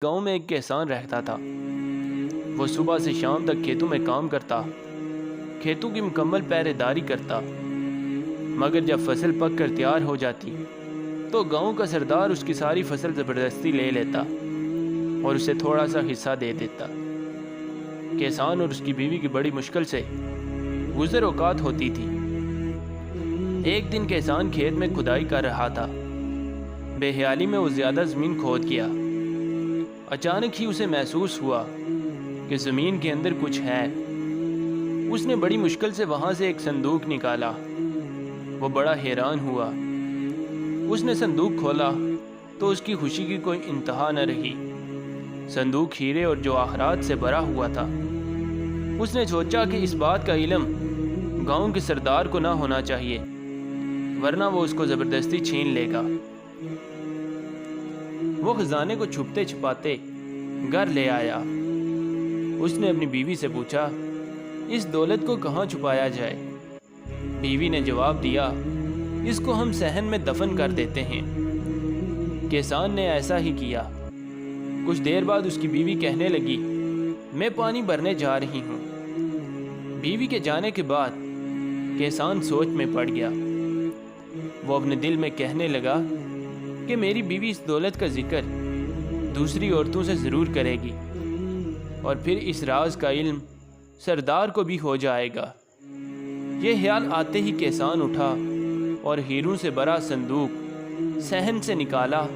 گاؤں میں ایک کسان رہتا تھا۔ وہ صبح سے شام تک کھیتوں میں کام کرتا، کھیتوں کی مکمل پہرے داری کرتا، مگر جب فصل پک کر تیار ہو جاتی تو گاؤں کا سردار اس کی ساری فصل زبردستی لے لیتا اور اسے تھوڑا سا حصہ دے دیتا۔ کسان اور اس کی بیوی کی بڑی مشکل سے گزر اوقات ہوتی تھی۔ ایک دن کسان کھیت میں کھدائی کر رہا تھا۔ بے خیالی میں وہ زیادہ زمین کھود گیا۔ اچانک ہی اسے محسوس ہوا کہ زمین کے اندر کچھ ہے۔ اس نے بڑی مشکل سے وہاں سے ایک صندوق نکالا۔ وہ بڑا حیران ہوا۔ اس نے صندوق کھولا تو اس کی خوشی کی کوئی انتہا نہ رہی۔ صندوق ہیرے اور جواہرات سے بھرا ہوا تھا۔ اس نے سوچا کہ اس بات کا علم گاؤں کے سردار کو نہ ہونا چاہیے، ورنہ وہ اس کو زبردستی چھین لے گا۔ وہ خزانے کو چھپتے چھپاتے گھر لے آیا۔ اس نے اپنی بیوی سے پوچھا، اس دولت کو کہاں چھپایا جائے؟ بیوی نے جواب دیا، اس کو ہم صحن میں دفن کر دیتے ہیں۔ کسان نے ایسا ہی کیا۔ کچھ دیر بعد اس کی بیوی کہنے لگی، میں پانی بھرنے جا رہی ہوں۔ بیوی کے جانے کے بعد کسان سوچ میں پڑ گیا۔ وہ اپنے دل میں کہنے لگا کہ میری بیوی اس دولت کا ذکر دوسری عورتوں سے ضرور کرے گی اور پھر اس راز کا علم سردار کو بھی ہو جائے گا۔ یہ خیال آتے ہی کسان اٹھا اور ہیروں سے بھرا صندوق صحن سے نکالا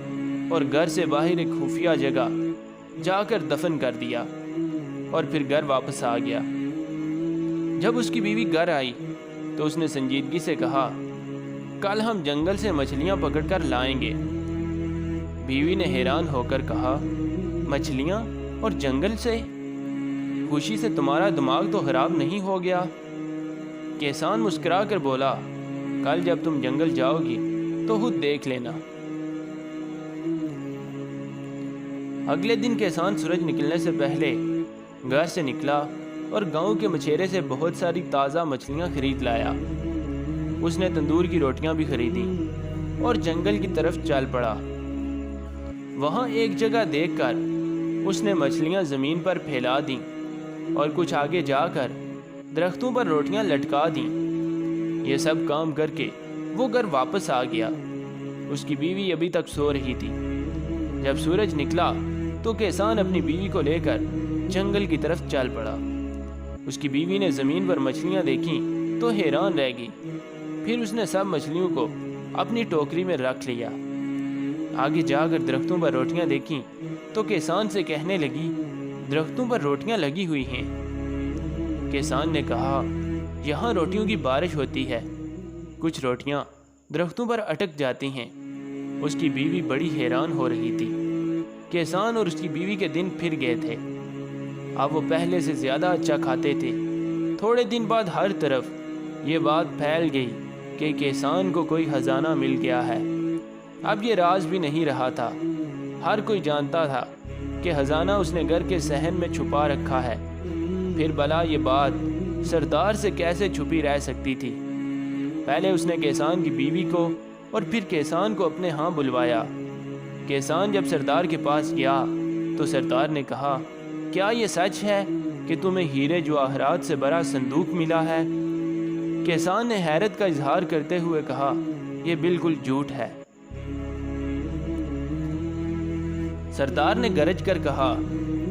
اور گھر سے باہر ایک خفیہ جگہ جا کر دفن کر دیا اور پھر گھر واپس آ گیا۔ جب اس کی بیوی گھر آئی تو اس نے سنجیدگی سے کہا، کل ہم جنگل سے مچھلیاں پکڑ کر لائیں گے۔ بیوی نے حیران ہو کر کہا، مچھلیاں اور جنگل سے؟ خوشی سے تمہارا دماغ تو خراب نہیں ہو گیا؟ کسان مسکرا کر بولا، کل جب تم جنگل جاؤ گی تو خود دیکھ لینا۔ اگلے دن کسان سورج نکلنے سے پہلے گھر سے نکلا اور گاؤں کے مچھیرے سے بہت ساری تازہ مچھلیاں خرید لایا۔ اس نے تندور کی روٹیاں بھی خریدی اور جنگل کی طرف چل پڑا۔ وہاں ایک جگہ دیکھ کر اس نے مچھلیاں زمین پر پھیلا دیں اور کچھ آگے جا کر درختوں پر روٹیاں لٹکا دیں۔ یہ سب کام کر کے وہ گھر واپس آ گیا۔ اس کی بیوی ابھی تک سو رہی تھی۔ جب سورج نکلا تو کسان اپنی بیوی کو لے کر جنگل کی طرف چل پڑا۔ اس کی بیوی نے زمین پر مچھلیاں دیکھیں تو حیران رہ گئی۔ پھر اس نے سب مچھلیوں کو اپنی ٹوکری میں رکھ لیا۔ آگے جا کر درختوں پر روٹیاں دیکھیں تو کسان سے کہنے لگی، درختوں پر روٹیاں لگی ہوئی ہیں۔ کسان نے کہا، یہاں روٹیوں کی بارش ہوتی ہے، کچھ روٹیاں درختوں پر اٹک جاتی ہیں۔ اس کی بیوی بڑی حیران ہو رہی تھی۔ کسان اور اس کی بیوی کے دن پھر گئے تھے۔ اب وہ پہلے سے زیادہ اچھا کھاتے تھے۔ تھوڑے دن بعد ہر طرف یہ بات پھیل گئی کہ کسان کو کوئی خزانہ مل گیا ہے۔ اب یہ راز بھی نہیں رہا تھا۔ ہر کوئی جانتا تھا کہ خزانہ اس نے گھر کے صحن میں چھپا رکھا ہے۔ پھر بھلا یہ بات سردار سے کیسے چھپی رہ سکتی تھی؟ پہلے اس نے کسان کی بیوی کو اور پھر کسان کو اپنے ہاں بلوایا۔ کسان جب سردار کے پاس گیا تو سردار نے کہا، کیا یہ سچ ہے کہ تمہیں ہیرے جواہرات سے بھرا صندوق ملا ہے؟ کسان نے حیرت کا اظہار کرتے ہوئے کہا، یہ بالکل جھوٹ ہے۔ سردار نے گرج کر کہا،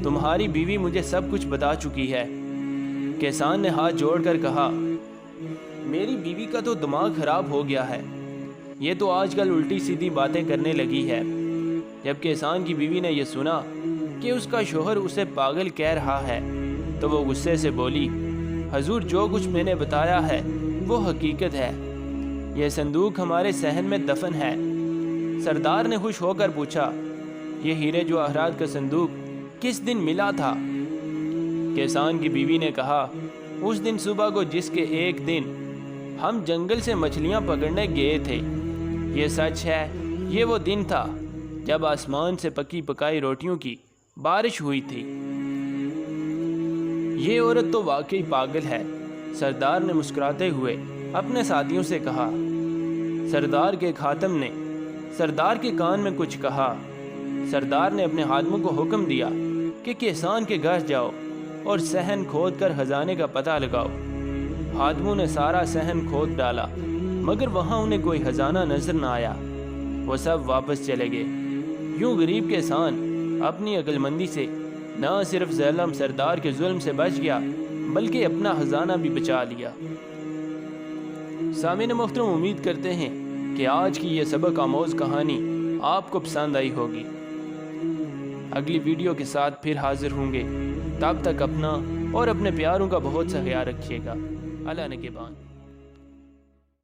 تمہاری بیوی مجھے سب کچھ بتا چکی ہے۔ کسان نے ہاتھ جوڑ کر کہا، میری بیوی کا تو دماغ خراب ہو گیا ہے، یہ تو آج کل الٹی سیدھی باتیں کرنے لگی ہے۔ جب کسان کی بیوی نے یہ سنا کہ اس کا شوہر اسے پاگل کہہ رہا ہے تو وہ غصے سے بولی، حضور جو کچھ میں نے بتایا ہے وہ حقیقت ہے، یہ صندوق ہمارے صحن میں دفن ہے۔ سردار نے خوش ہو کر پوچھا، یہ ہیرے جواہرات کا صندوق کس دن ملا تھا؟ کسان کی بیوی نے کہا، اس دن صبح کو جس کے ایک دن ہم جنگل سے مچھلیاں پکڑنے گئے تھے۔ یہ سچ ہے، یہ وہ دن تھا جب آسمان سے پکی پکائی روٹیوں کی بارش ہوئی تھی۔ یہ عورت تو واقعی پاگل ہے، سردار نے مسکراتے ہوئے اپنے ساتھیوں سے کہا۔ سردار کے خاتم نے سردار کے کان میں کچھ کہا۔ سردار نے اپنے خادموں کو حکم دیا کہ کسان کے گھر جاؤ اور صحن کھود کر خزانے کا پتہ لگاؤ۔ خادموں نے سارا صحن کھود ڈالا مگر وہاں انہیں کوئی خزانہ نظر نہ آیا۔ وہ سب واپس چلے گئے۔ یوں غریب کسان اپنی عقل مندی سے نہ صرف ظالم سردار کے ظلم سے بچ گیا بلکہ اپنا خزانہ بھی بچا لیا۔ سامعین محترم، امید کرتے ہیں کہ آج کی یہ سبق آموز کہانی آپ کو پسند آئی ہوگی۔ اگلی ویڈیو کے ساتھ پھر حاضر ہوں گے۔ تب تک اپنا اور اپنے پیاروں کا بہت سا خیال رکھیے گا۔ اللہ نگہبان۔